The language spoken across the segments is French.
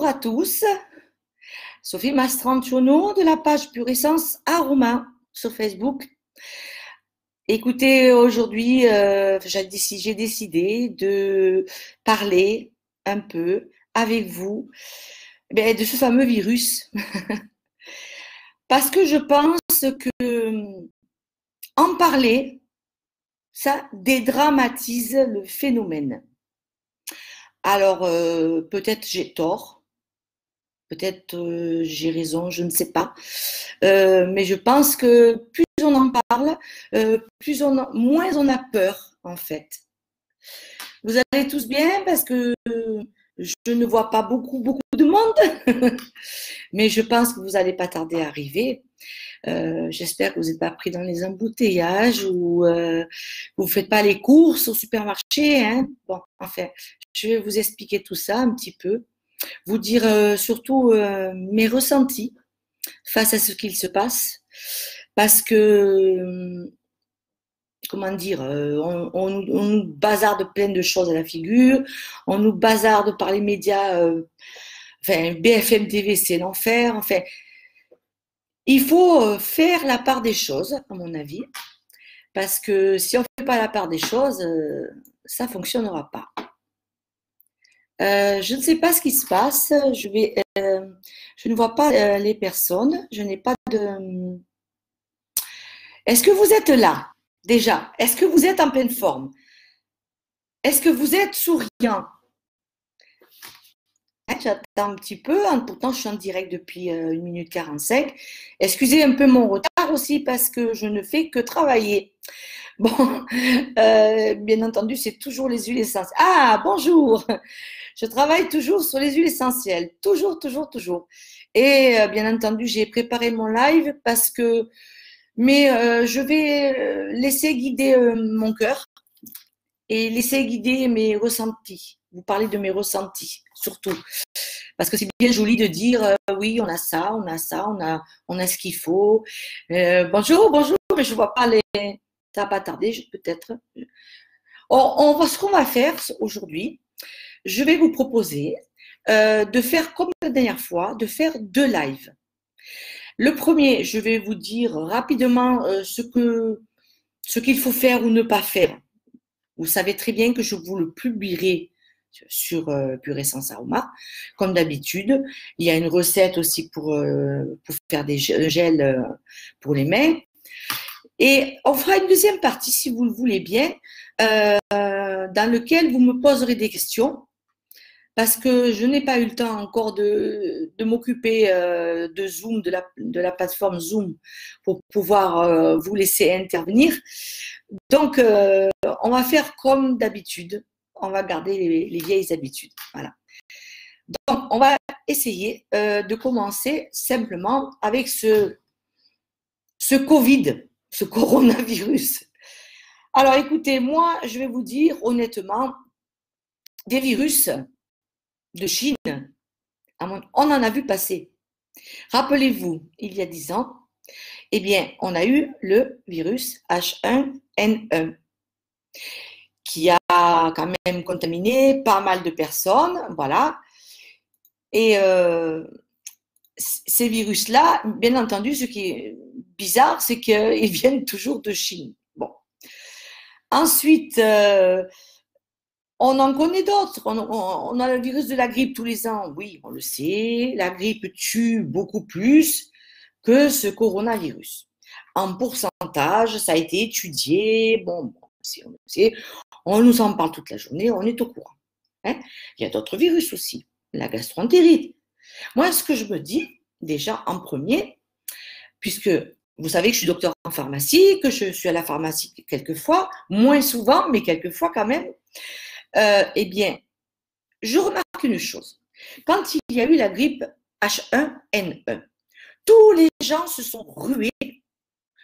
à tous, Sophie Mastranchono de la page Pure Essence Aroma sur Facebook. Écoutez, aujourd'hui, j'ai décidé de parler un peu avec vous de ce fameux virus. Parce que je pense que en parler, ça dédramatise le phénomène. Alors, peut-être j'ai tort, peut-être j'ai raison, je ne sais pas. Mais je pense que plus on en parle, moins on a peur, en fait. Vous allez tous bien parce que je ne vois pas beaucoup de monde, mais je pense que vous n'allez pas tarder à arriver. J'espère que vous n'êtes pas pris dans les embouteillages ou vous ne faites pas les courses au supermarché. Hein. Bon, enfin, je vais vous expliquer tout ça un petit peu, vous dire surtout mes ressentis face à ce qu'il se passe, parce que, comment dire, on nous bazarde plein de choses à la figure, on nous bazarde par les médias, enfin, BFM TV, c'est l'enfer, enfin, il faut faire la part des choses, à mon avis, parce que si on ne fait pas la part des choses, ça ne fonctionnera pas. Je ne sais pas ce qui se passe, je ne vois pas les personnes, je n'ai pas de... Est-ce que vous êtes là, déjà? Est-ce que vous êtes en pleine forme? Est-ce que vous êtes souriant? J'attends un petit peu, pourtant je suis en direct depuis 1 minute 45. Excusez un peu mon retard aussi parce que je ne fais que travailler. Bon, bien entendu, c'est toujours les huiles essentielles. Ah, bonjour! Je travaille toujours sur les huiles essentielles. Toujours. Et bien entendu, j'ai préparé mon live parce que... Mais je vais laisser guider mon cœur et laisser guider mes ressentis. Vous parlez de mes ressentis, surtout. Parce que c'est bien joli de dire oui, on a ça, on a ce qu'il faut. Bonjour, mais je ne vois pas les... Ça va pas tarder, peut-être. Ce qu'on va faire aujourd'hui, je vais vous proposer de faire comme la dernière fois, de faire 2 lives. Le premier, je vais vous dire rapidement ce qu'il faut faire ou ne pas faire. Vous savez très bien que je vous le publierai sur Pure Essence Aroma, comme d'habitude. Il y a une recette aussi pour faire des gels pour les mains. Et on fera une deuxième partie, si vous le voulez bien, dans laquelle vous me poserez des questions, parce que je n'ai pas eu le temps encore de m'occuper de Zoom, de la plateforme Zoom, pour pouvoir vous laisser intervenir. Donc, on va faire comme d'habitude. On va garder les vieilles habitudes. Voilà. Donc, on va essayer de commencer simplement avec ce Covid, ce coronavirus. Alors, écoutez, moi, je vais vous dire honnêtement, des virus de Chine, on en a vu passer. Rappelez-vous, il y a 10 ans, eh bien, on a eu le virus H1N1 qui a quand même contaminé pas mal de personnes, voilà. Et ces virus-là, bien entendu, ce qui est bizarre, c'est qu'ils viennent toujours de Chine. Bon. Ensuite, on en connaît d'autres. On a le virus de la grippe tous les ans. Oui, on le sait. La grippe tue beaucoup plus que ce coronavirus. En pourcentage, ça a été étudié. Bon, si on le sait, on nous en parle toute la journée, on est au courant. Hein. Il y a d'autres virus aussi. La gastroentérite. Moi, ce que je me dis, déjà en premier, puisque vous savez que je suis docteur en pharmacie, que je suis à la pharmacie quelquefois, moins souvent, mais quelquefois quand même, eh bien, je remarque une chose. Quand il y a eu la grippe H1N1, tous les gens se sont rués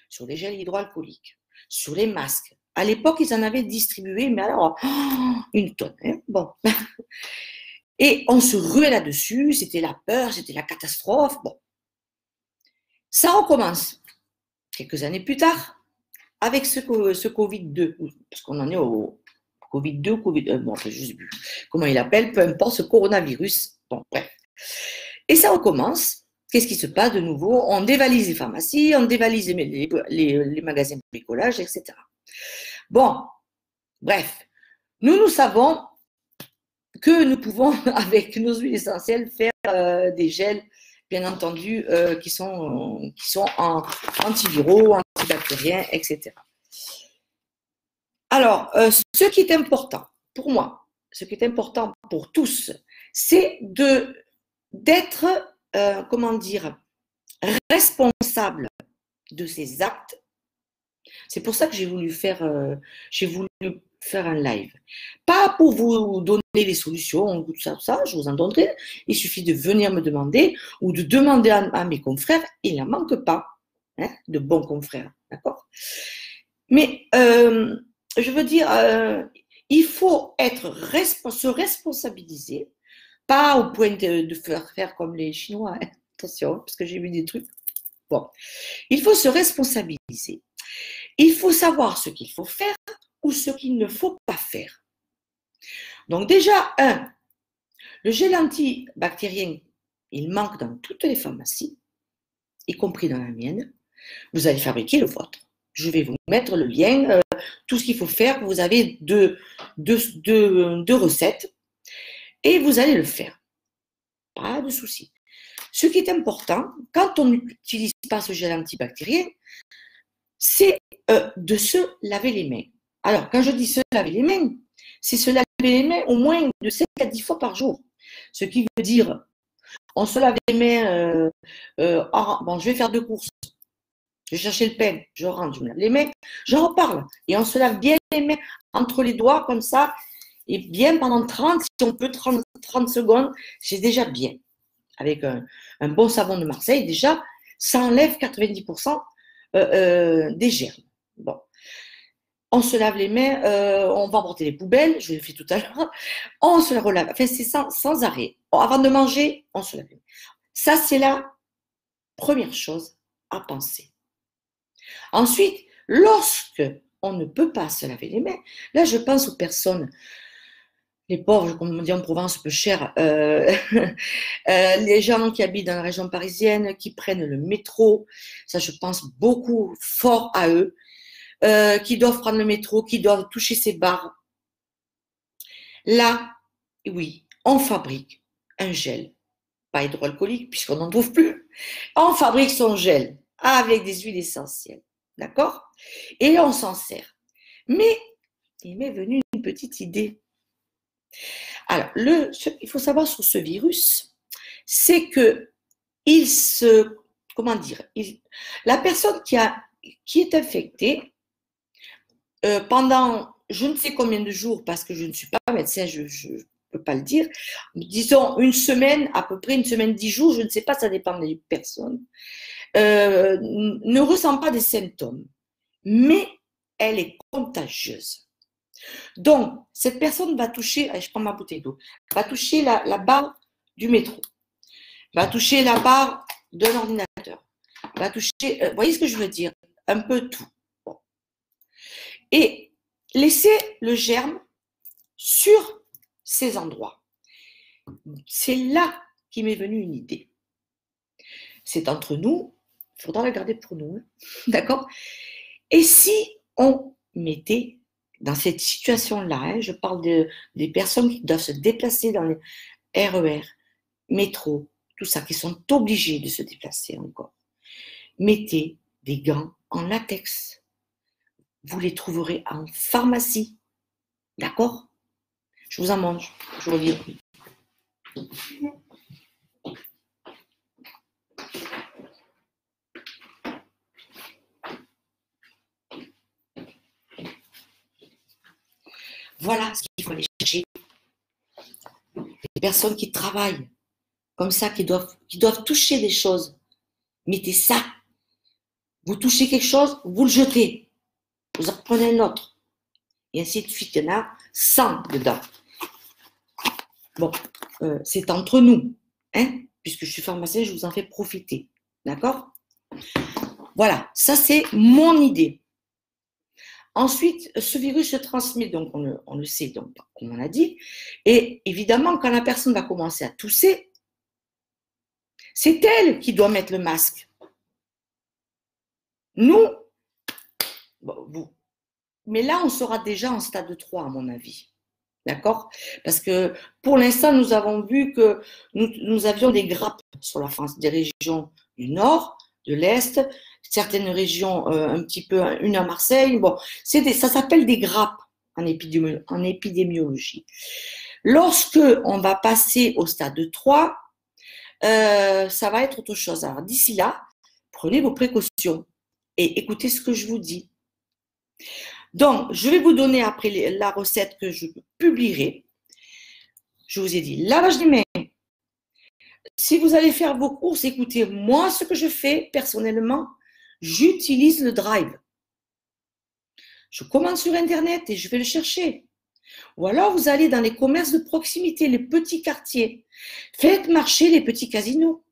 sur les gels hydroalcooliques, sur les masques. À l'époque, ils en avaient distribué, mais alors, une tonne. Hein, bon. Et on se ruait là-dessus, c'était la peur, c'était la catastrophe. Bon. Ça recommence quelques années plus tard avec ce Covid-2, parce qu'on en est au Covid-2 ou Covid-1, bon, je ne sais plus comment il appelle, peu importe, ce coronavirus. Bon, bref. Et ça recommence. Qu'est-ce qui se passe de nouveau? On dévalise les pharmacies, on dévalise les magasins de bricolage, etc. Bon, bref, nous savons que nous pouvons, avec nos huiles essentielles, faire des gels, bien entendu, qui sont antiviraux, antibactériens, etc. Alors, ce qui est important pour moi, ce qui est important pour tous, c'est d'être, comment dire, responsable de ses actes. C'est pour ça que j'ai voulu faire un live. Pas pour vous donner les solutions, tout ça, je vous en donnerai. Il suffit de venir me demander ou de demander à mes confrères. Il n'en manque pas, hein, de bons confrères, d'accord? Mais je veux dire, il faut se responsabiliser, pas au point de faire comme les Chinois, hein. Attention, parce que j'ai vu des trucs. Bon, il faut se responsabiliser. Il faut savoir ce qu'il faut faire ou ce qu'il ne faut pas faire. Donc déjà, le gel antibactérien, il manque dans toutes les pharmacies, y compris dans la mienne. Vous allez fabriquer le vôtre. Je vais vous mettre le lien, tout ce qu'il faut faire. Vous avez deux recettes et vous allez le faire. Pas de souci. Ce qui est important, quand on n'utilise pas ce gel antibactérien, c'est de se laver les mains. Alors, quand je dis se laver les mains, c'est se laver les mains au moins de 5 à 10 fois par jour. Ce qui veut dire, on se lave les mains, bon, je vais faire 2 courses. Je vais chercher le pain, je rentre, je me lave les mains, je reparle. Et on se lave bien les mains entre les doigts, comme ça, et bien pendant 30, si on peut, 30 secondes, c'est déjà bien. Avec un bon savon de Marseille, déjà, ça enlève 90% des germes. Bon. On se lave les mains, on va emporter les poubelles, je l'ai fait tout à l'heure, on se les relave. Enfin, c'est sans arrêt. Bon, avant de manger, on se lave les mains. Ça, c'est la première chose à penser. Ensuite, lorsque on ne peut pas se laver les mains, là, je pense aux personnes, les pauvres, comme on dit en Provence, peu cher, les gens qui habitent dans la région parisienne, qui prennent le métro, ça, je pense beaucoup fort à eux. Qui doivent prendre le métro, qui doivent toucher ces barres. Là, oui, on fabrique un gel, pas hydroalcoolique puisqu'on n'en trouve plus. On fabrique son gel avec des huiles essentielles, d'accord? Et on s'en sert. Mais il m'est venu une petite idée. Alors, il faut savoir sur ce virus, c'est que la personne qui est infectée, pendant je ne sais combien de jours, parce que je ne suis pas médecin, je ne peux pas le dire, disons une semaine, à peu près une semaine, 10 jours, je ne sais pas, ça dépend des personnes, ne ressent pas des symptômes, mais elle est contagieuse. Donc, cette personne va toucher, allez, je prends ma bouteille d'eau, va toucher la barre du métro, va toucher la barre d'un ordinateur, va toucher, vous voyez ce que je veux dire, un peu tout. Bon. Et laisser le germe sur ces endroits. C'est là qui m'est venue une idée. C'est entre nous, il faudra la garder pour nous, hein, d'accord? Et si on mettait dans cette situation-là, hein, je parle des personnes qui doivent se déplacer dans les RER, métro, tout ça, qui sont obligés de se déplacer encore, mettez des gants en latex. Vous les trouverez en pharmacie. D'accord? Je vous en mange. Je reviens. Voilà ce qu'il faut aller chercher. Les personnes qui travaillent comme ça, qui doivent toucher des choses. Mettez ça. Vous touchez quelque chose, vous le jetez. Vous en reprenez un autre. Et ainsi de suite, il y en a 100 dedans. Bon, c'est entre nous, hein, puisque je suis pharmacien, je vous en fais profiter. D'accord? Voilà, ça c'est mon idée. Ensuite, ce virus se transmet, donc on le sait, donc, comme on a dit. Et évidemment, quand la personne va commencer à tousser, C'est elle qui doit mettre le masque. Nous, bon, vous. Mais là, on sera déjà en stade 3, à mon avis. D'accord? Parce que pour l'instant, nous avons vu que nous avions des grappes sur la France, des régions du nord, de l'est, certaines régions un petit peu, une à Marseille. Bon, ça s'appelle des grappes en épidémiologie. Lorsque on va passer au stade 3, ça va être autre chose. Alors d'ici là, prenez vos précautions et écoutez ce que je vous dis. Donc, je vais vous donner après la recette que je publierai. Je vous ai dit, lavage des mains. Si vous allez faire vos courses, écoutez, moi, ce que je fais personnellement, j'utilise le Drive. Je commande sur Internet et je vais le chercher. Ou alors, vous allez dans les commerces de proximité, les petits quartiers. Faites marcher les petits casinos.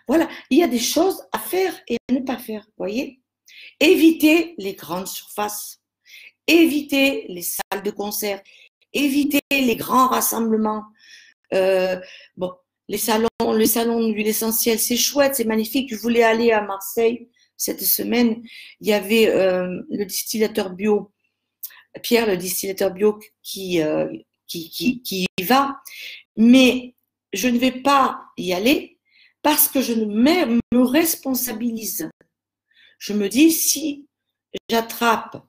Voilà, il y a des choses à faire et à ne pas faire, voyez. Évitez les grandes surfaces. Évitez les salles de concert, évitez les grands rassemblements. Bon, les salons d'huile essentielle, c'est chouette, c'est magnifique. Je voulais aller à Marseille cette semaine. Il y avait le distillateur bio, Pierre, le distillateur bio qui y va. Mais je ne vais pas y aller parce que je me responsabilise. Je me dis, si j'attrape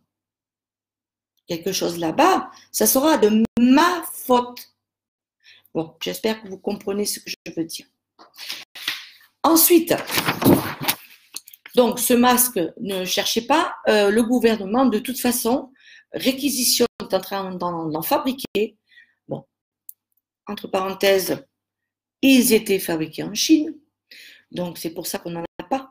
quelque chose là-bas, ça sera de ma faute. Bon, j'espère que vous comprenez ce que je veux dire. Ensuite, donc ce masque, ne cherchez pas, le gouvernement de toute façon réquisitionne, est en train d'en fabriquer. Bon, entre parenthèses, ils étaient fabriqués en Chine, donc c'est pour ça qu'on n'en a pas.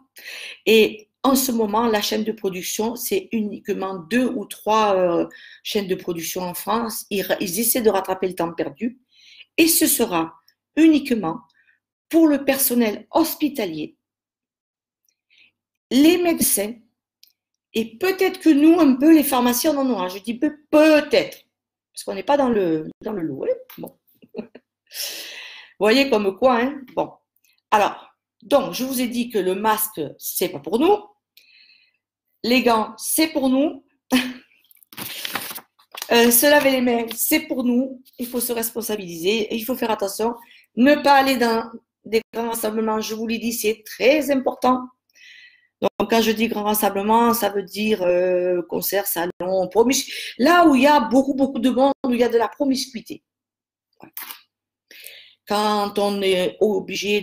Et en ce moment, la chaîne de production, c'est uniquement 2 ou 3 chaînes de production en France. Ils essaient de rattraper le temps perdu. Et ce sera uniquement pour le personnel hospitalier, les médecins, et peut-être que nous, un peu, les pharmaciens en aura. Je dis peut-être, parce qu'on n'est pas dans le lot. Hein. Bon. Vous voyez comme quoi, hein? Bon. Alors, donc, je vous ai dit que le masque, c'est pas pour nous. Les gants, c'est pour nous. Se laver les mains, c'est pour nous. Il faut se responsabiliser. Il faut faire attention. Ne pas aller dans des grands rassemblements. Je vous l'ai dit, c'est très important. Donc, quand je dis grand rassemblement, ça veut dire concert, salon, là où il y a beaucoup de monde, où il y a de la promiscuité. Voilà. Quand on est obligé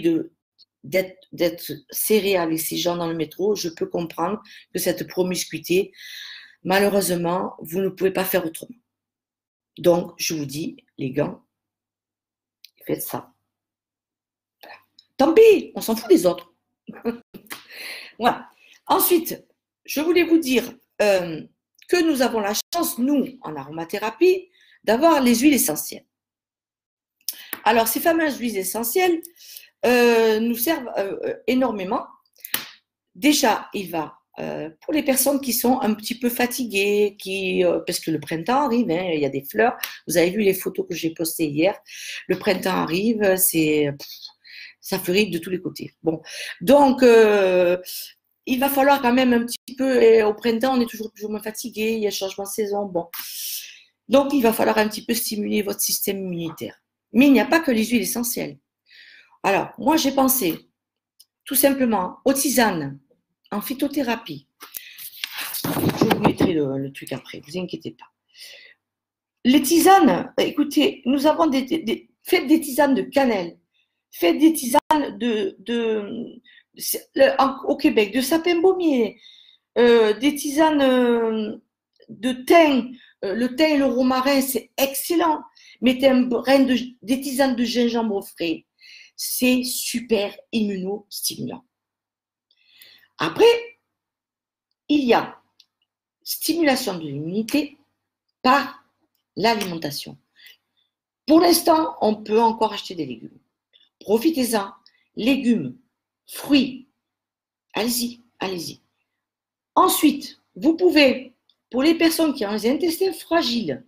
d'être serré avec ces gens dans le métro, je peux comprendre que cette promiscuité, malheureusement, vous ne pouvez pas faire autrement. Donc, je vous dis, les gants, faites ça. Voilà. Tant pis, on s'en fout des autres. Voilà. Ensuite, je voulais vous dire que nous avons la chance, nous, en aromathérapie, d'avoir les huiles essentielles. Alors, ces fameuses huiles essentielles nous servent énormément. Déjà, pour les personnes qui sont un petit peu fatiguées, parce que le printemps arrive, hein, il y a des fleurs. Vous avez vu les photos que j'ai postées hier. Le printemps arrive, ça fleurit de tous les côtés. Bon, donc il va falloir quand même un petit peu. Et au printemps, on est toujours plus ou moins fatigué. Il y a le changement de saison. Bon, donc il va falloir un petit peu stimuler votre système immunitaire. Mais il n'y a pas que les huiles essentielles. Alors, moi, j'ai pensé tout simplement aux tisanes en phytothérapie. Je vous mettrai le truc après, ne vous inquiétez pas. Les tisanes, écoutez, nous avons faites des tisanes de cannelle, faites des tisanes au Québec, de sapin baumier, des tisanes de thym. Le thym et le romarin, c'est excellent. Mettez des tisanes de gingembre frais. C'est super immunostimulant. Après, il y a stimulation de l'immunité par l'alimentation. Pour l'instant, on peut encore acheter des légumes. Profitez-en. Légumes, fruits. Allez-y, allez-y. Ensuite, vous pouvez, pour les personnes qui ont les intestins fragiles,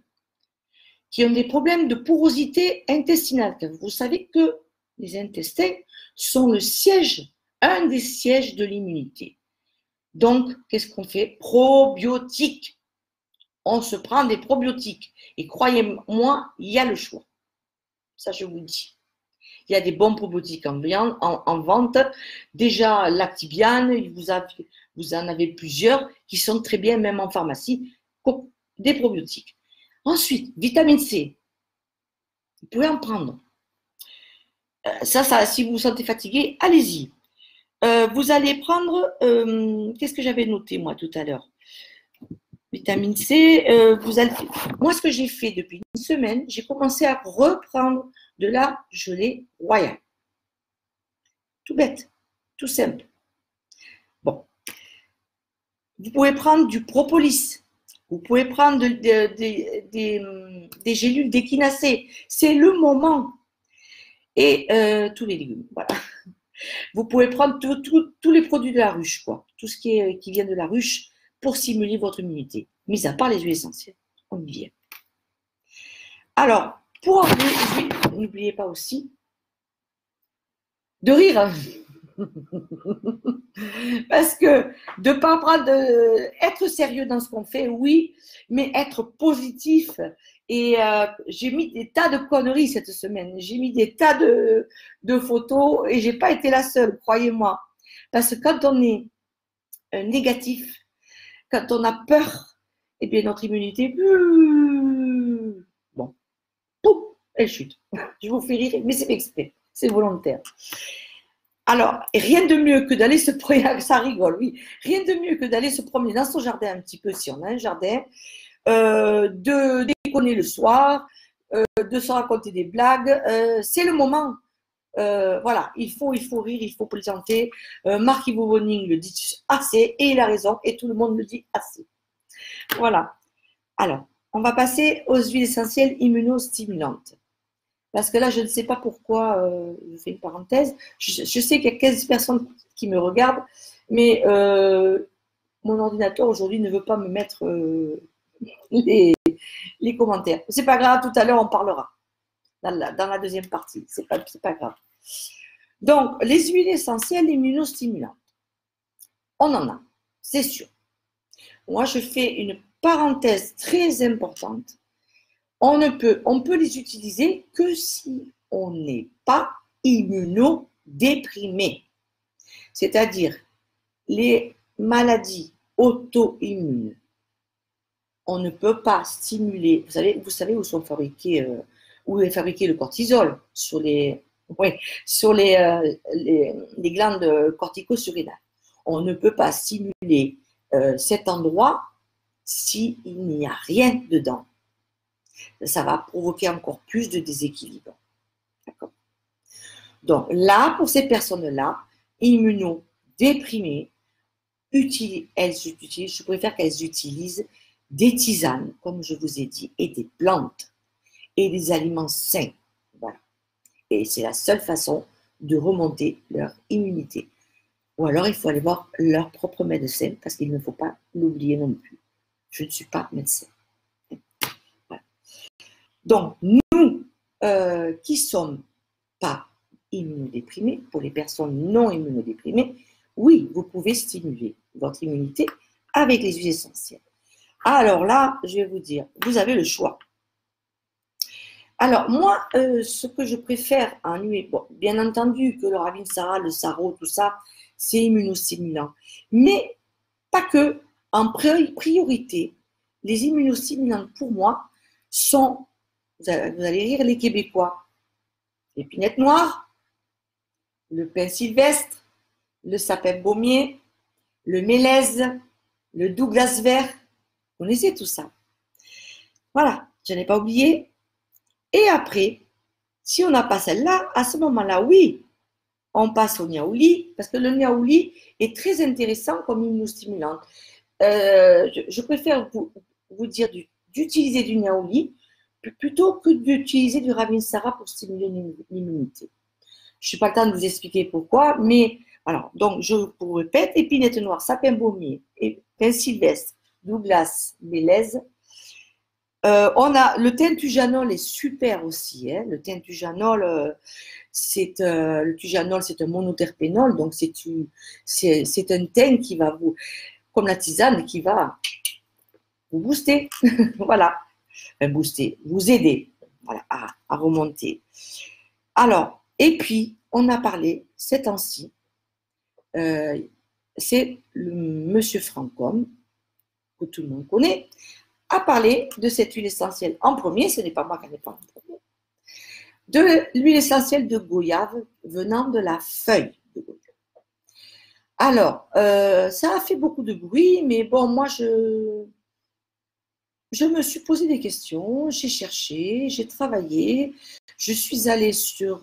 qui ont des problèmes de porosité intestinale, car vous savez que les intestins sont le siège, un des sièges de l'immunité. Donc, qu'est-ce qu'on fait? Probiotiques. On se prend des probiotiques. Et croyez-moi, il y a le choix. Ça, je vous dis. Il y a des bons probiotiques en vente. Déjà, l'Actibiane, vous en avez plusieurs qui sont très bien, même en pharmacie, des probiotiques. Ensuite, vitamine C. Vous pouvez en prendre. Ça, si vous vous sentez fatigué, allez-y. Vous allez prendre, qu'est-ce que j'avais noté moi tout à l'heure? Vitamine C, moi ce que j'ai fait depuis une semaine, j'ai commencé à reprendre de la gelée royale. Tout bête, tout simple. Bon. Vous pouvez prendre du propolis. Vous pouvez prendre des gélules d'échinacée. C'est le moment. Et tous les légumes, voilà. Vous pouvez prendre tous les produits de la ruche, quoi. Tout ce qui vient de la ruche pour stimuler votre immunité. Mis à part les huiles essentielles. On y vient. Alors, pour enlever les huiles, n'oubliez pas aussi de rire. Parce que de ne pas prendre, être sérieux dans ce qu'on fait, oui, mais être positif. Et j'ai mis des tas de conneries cette semaine. J'ai mis des tas de photos et je n'ai pas été la seule, croyez-moi. Parce que quand on est négatif, quand on a peur, eh bien notre immunité, bon, pouf, elle chute. Je vous fais rire, mais c'est exprès, c'est volontaire. Alors, rien de mieux que d'aller se promener, ça rigole, oui, rien de mieux que d'aller se promener dans son jardin un petit peu, si on a un jardin, de déconner le soir, de se raconter des blagues, c'est le moment. Voilà, il faut rire, il faut plaisanter. Marc Ivo Boning le dit assez, et il a raison, et tout le monde le dit assez. Voilà. Alors, on va passer aux huiles essentielles immunostimulantes. Parce que là, je ne sais pas pourquoi, je fais une parenthèse, je sais qu'il y a 15 personnes qui me regardent, mais mon ordinateur aujourd'hui ne veut pas me mettre les commentaires. C'est pas grave, tout à l'heure on parlera dans la deuxième partie, c'est pas grave. Donc, les huiles essentielles immunostimulantes, on en a, c'est sûr. Moi, je fais une parenthèse très importante. On peut les utiliser que si on n'est pas immunodéprimé. C'est-à-dire les maladies auto-immunes. On ne peut pas stimuler. Vous savez où sont fabriqués, où est fabriqué le cortisol sur les glandes cortico-surrénales. On ne peut pas stimuler cet endroit s'il n'y a rien dedans. Ça va provoquer encore plus de déséquilibre. D'accord. Donc là, pour ces personnes-là, immunodéprimées, je préfère qu'elles utilisent des tisanes, comme je vous ai dit, et des plantes, et des aliments sains. Voilà. Et c'est la seule façon de remonter leur immunité. Ou alors, il faut aller voir leur propre médecin, parce qu'il ne faut pas l'oublier non plus. Je ne suis pas médecin. Voilà. Donc, nous qui ne sommes pas immunodéprimés, pour les personnes non immunodéprimées, oui, vous pouvez stimuler votre immunité avec les huiles essentielles. Alors là, je vais vous dire, vous avez le choix. Alors, moi, ce que je préfère en huile, bon, bien entendu que le Ravinsara, le Saro, tout ça, c'est immunostimulant. Mais pas que. En priorité, les immunostimulants, pour moi, sont, vous allez rire, les Québécois, l'épinette noire, le pin sylvestre, le sapin baumier, le mélèze, le Douglas vert. Vous connaissez tout ça. Voilà, je n'ai pas oublié. Et après, si on n'a pas celle-là, à ce moment-là, oui, on passe au niaouli, parce que le niaouli est très intéressant comme immunostimulant. Je préfère vous dire d'utiliser du niaouli plutôt que d'utiliser du Ravinsara pour stimuler l'immunité. Je n'ai pas le temps de vous expliquer pourquoi, mais voilà. Donc, je vous répète, épinette noire, sapin baumier, pin sylvestre, Douglas, mélèze, On a le thentujanol est super aussi. Hein. Le thentujanol, le tujanol, c'est un monoterpénol, donc c'est un thym qui va vous, comme la tisane, qui va vous booster, voilà, enfin, booster, vous aider, voilà, à remonter. Alors, et puis on a parlé ces temps-ci, c'est le Monsieur Francom que tout le monde connaît, a parlé de cette huile essentielle en premier, ce n'est pas moi qui en ai parlé en premier, de l'huile essentielle de goyave venant de la feuille de goyave. Alors, ça a fait beaucoup de bruit, mais bon, moi, je me suis posé des questions, j'ai cherché, j'ai travaillé, je suis allée sur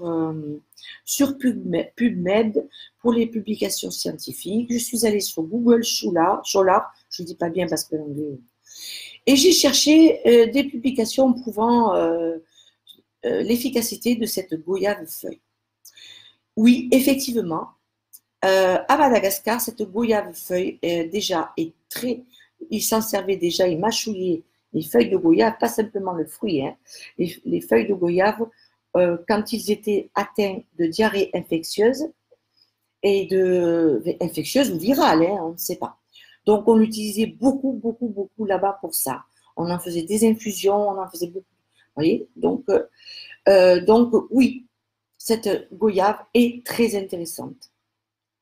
PubMed pour les publications scientifiques, je suis allée sur Google Scholar, je ne dis pas bien parce que l'anglais, et j'ai cherché des publications prouvant l'efficacité de cette goyave feuille. Oui, effectivement, à Madagascar, cette goyave feuille il s'en servait déjà, il mâchouillait les feuilles de goyave, pas simplement le fruit, hein, les feuilles de goyave, quand ils étaient atteints de diarrhée infectieuse, infectieuse ou virale, hein, on ne sait pas. Donc, on l'utilisait beaucoup, beaucoup, beaucoup là-bas pour ça. On en faisait des infusions, on en faisait beaucoup. Vous voyez, donc, oui, cette goyave est très intéressante.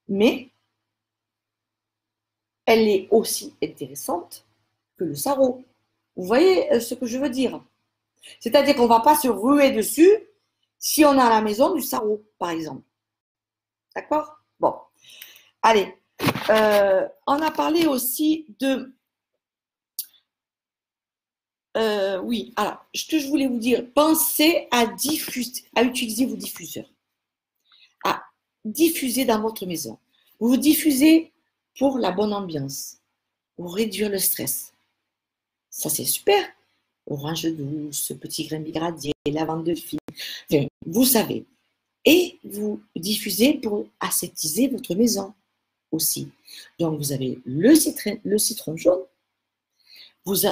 Mais elle est aussi intéressante que le sarreau. Vous voyez ce que je veux dire? C'est-à-dire qu'on ne va pas se ruer dessus si on a à la maison du sarreau, par exemple. D'accord? Bon. Allez. On a parlé aussi de... oui, alors, ce que je voulais vous dire, pensez à utiliser vos diffuseurs. À diffuser dans votre maison. Vous diffusez pour la bonne ambiance, pour réduire le stress. Ça, c'est super. Orange douce, petit grain bigradier, lavande fine, enfin, vous savez. Et vous diffusez pour aseptiser votre maison aussi. Donc, vous avez le citron jaune.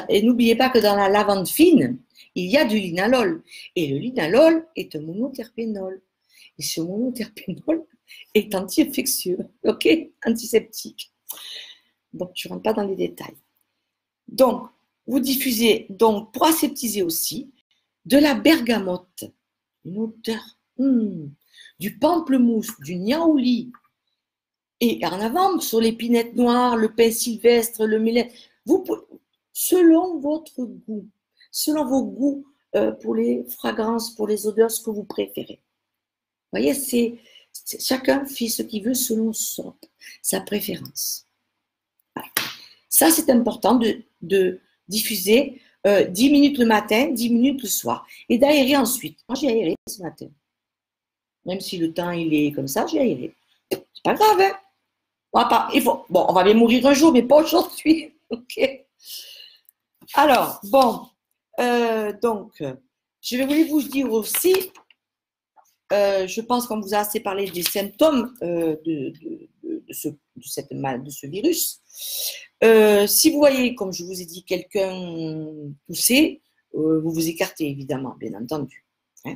Et n'oubliez pas que dans la lavande fine, il y a du linalol. Et le linalol est un monoterpénol. Et ce monoterpénol est anti-infectieux, ok? Antiseptique. Donc, je ne rentre pas dans les détails. Donc, vous diffusez, donc, pour aseptiser aussi, de la bergamote, une odeur, du pamplemousse, du niaouli, et en avant, sur l'épinette noire, le pain sylvestre, le millet, selon votre goût, selon vos goûts pour les fragrances, pour les odeurs, ce que vous préférez. Vous voyez, chacun fait ce qu'il veut selon sa préférence. Voilà. Ça, c'est important de diffuser 10 minutes le matin, 10 minutes le soir. Et d'aérer ensuite. Moi, j'ai aéré ce matin. Même si le temps, il est comme ça, j'ai aéré. C'est pas grave, hein. On va bien mourir un jour, mais pas aujourd'hui. OK. Alors, bon. Donc, je vais vous dire aussi, je pense qu'on vous a assez parlé des symptômes de ce virus. Si vous voyez, comme je vous ai dit, quelqu'un tousser, vous vous écartez évidemment, bien entendu. Hein.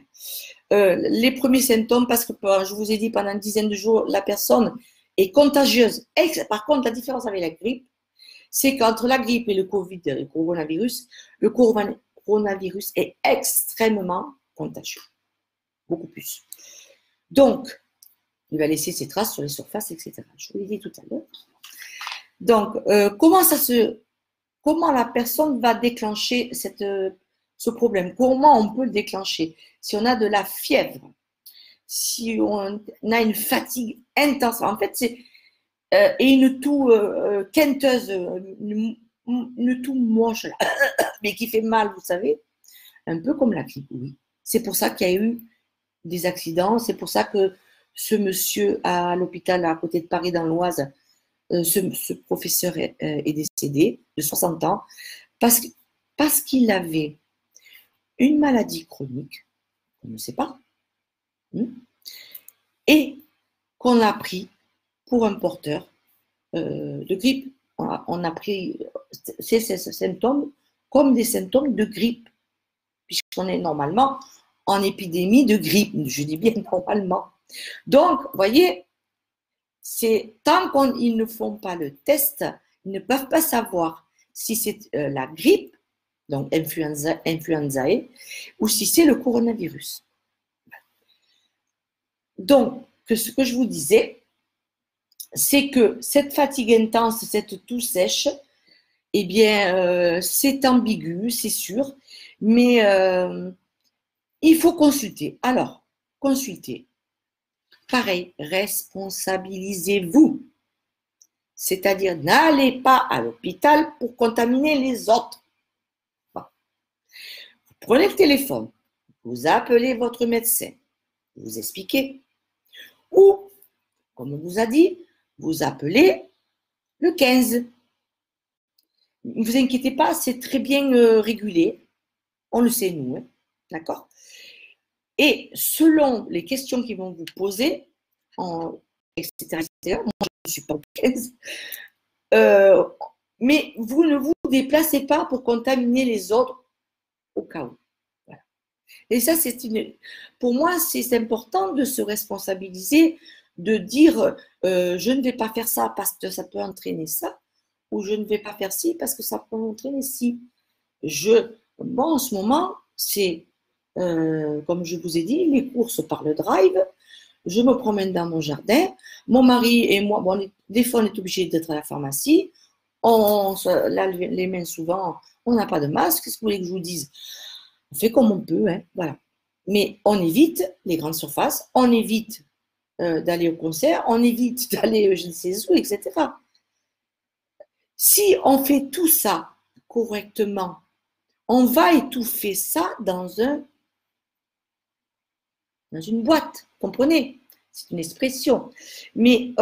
Les premiers symptômes, parce que je vous ai dit pendant une dizaine de jours, la personne est contagieuse. Par contre, la différence avec la grippe, c'est qu'entre la grippe et le coronavirus est extrêmement contagieux. Beaucoup plus. Donc, il va laisser ses traces sur les surfaces, etc. Je vous l'ai dit tout à l'heure. Donc, comment la personne va déclencher ce problème? Comment on peut le déclencher? Si on a de la fièvre, si on a une fatigue intense, en fait, et une toux quinteuse, une toux moche, mais qui fait mal, vous savez, un peu comme la grippe, oui. C'est pour ça qu'il y a eu des accidents, c'est pour ça que ce monsieur à l'hôpital à côté de Paris dans l'Oise, ce professeur est décédé de 60 ans parce qu'il avait une maladie chronique, on ne sait pas, et qu'on a pris pour un porteur de grippe. On a pris ces symptômes comme des symptômes de grippe, puisqu'on est normalement en épidémie de grippe, je dis bien normalement. Donc, vous voyez, c'est tant qu'ils ne font pas le test, ils ne peuvent pas savoir si c'est la grippe, donc influenzae, ou si c'est le coronavirus. Donc, ce que je vous disais, c'est que cette fatigue intense, cette toux sèche, eh bien, c'est ambigu, c'est sûr, mais il faut consulter. Alors, consultez. Pareil, responsabilisez-vous. C'est-à-dire, n'allez pas à l'hôpital pour contaminer les autres. Bon. Vous prenez le téléphone, vous appelez votre médecin, vous expliquez. Ou, comme on vous a dit, vous appelez le 15. Ne vous inquiétez pas, c'est très bien régulé. On le sait, nous. Hein, d'accord? Et selon les questions qu'ils vont vous poser, etc., moi, je ne suis pas au 15, mais vous ne vous déplacez pas pour contaminer les autres au cas où. Voilà. Et ça, pour moi, c'est important de se responsabiliser, de dire je ne vais pas faire ça parce que ça peut entraîner ça, ou je ne vais pas faire ci parce que ça peut entraîner ci. Bon, en ce moment, c'est, comme je vous ai dit, les courses par le drive. Je me promène dans mon jardin. Mon mari et moi, bon, des fois, on est obligé d'être à la pharmacie. On se lave les mains souvent. On n'a pas de masque. Qu'est-ce que vous voulez que je vous dise? On fait comme on peut, hein, voilà. Mais on évite les grandes surfaces. On évite d'aller au concert. On évite d'aller je ne sais où, etc. Si on fait tout ça correctement, on va étouffer ça dans une boîte, comprenez? C'est une expression. Mais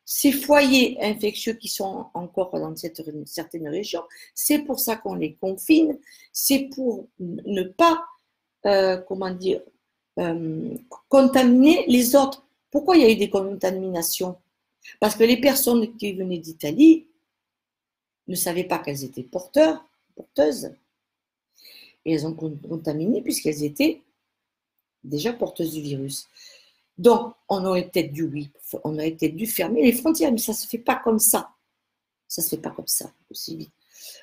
ces foyers infectieux qui sont encore dans certaines régions, c'est pour ça qu'on les confine, c'est pour ne pas, comment dire, contaminer les autres. Pourquoi il y a eu des contaminations? Parce que les personnes qui venaient d'Italie ne savaient pas qu'elles étaient porteuses, et elles ont contaminé puisqu'elles étaient déjà porteuses du virus. Donc, on aurait peut-être dû fermer les frontières, mais ça ne se fait pas comme ça. Ça ne se fait pas comme ça, aussi vite.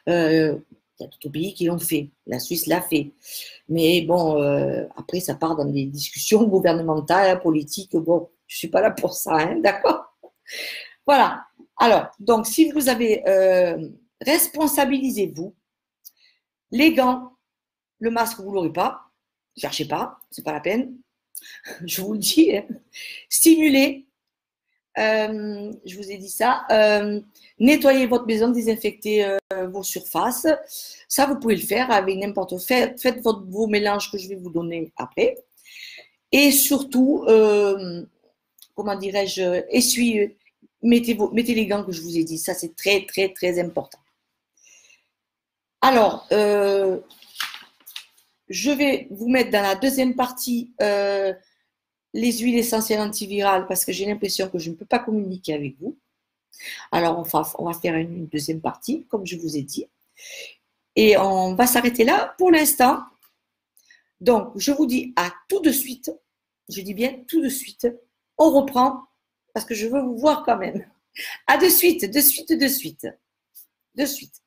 Il y a d'autres pays qui l'ont fait. La Suisse l'a fait. Mais bon, après, ça part dans des discussions gouvernementales, politiques. Bon, je ne suis pas là pour ça, hein, d'accord? Voilà. Alors, donc, si vous avez responsabilisez-vous. Les gants, le masque, vous ne l'aurez pas. Ne cherchez pas, ce n'est pas la peine. Je vous le dis. Hein. Stimulez. Je vous ai dit ça. Nettoyez votre maison, désinfectez vos surfaces. Ça, vous pouvez le faire avec n'importe quoi. Faites vos mélanges que je vais vous donner après. Et surtout, comment dirais-je, essuyez, mettez les gants que je vous ai dit. Ça, c'est très, très, très important. Alors, je vais vous mettre dans la deuxième partie les huiles essentielles antivirales parce que j'ai l'impression que je ne peux pas communiquer avec vous. Alors, on va faire une deuxième partie, comme je vous ai dit. Et on va s'arrêter là pour l'instant. Donc, je vous dis à tout de suite. Je dis bien tout de suite. On reprend parce que je veux vous voir quand même. À de suite, de suite, de suite. De suite.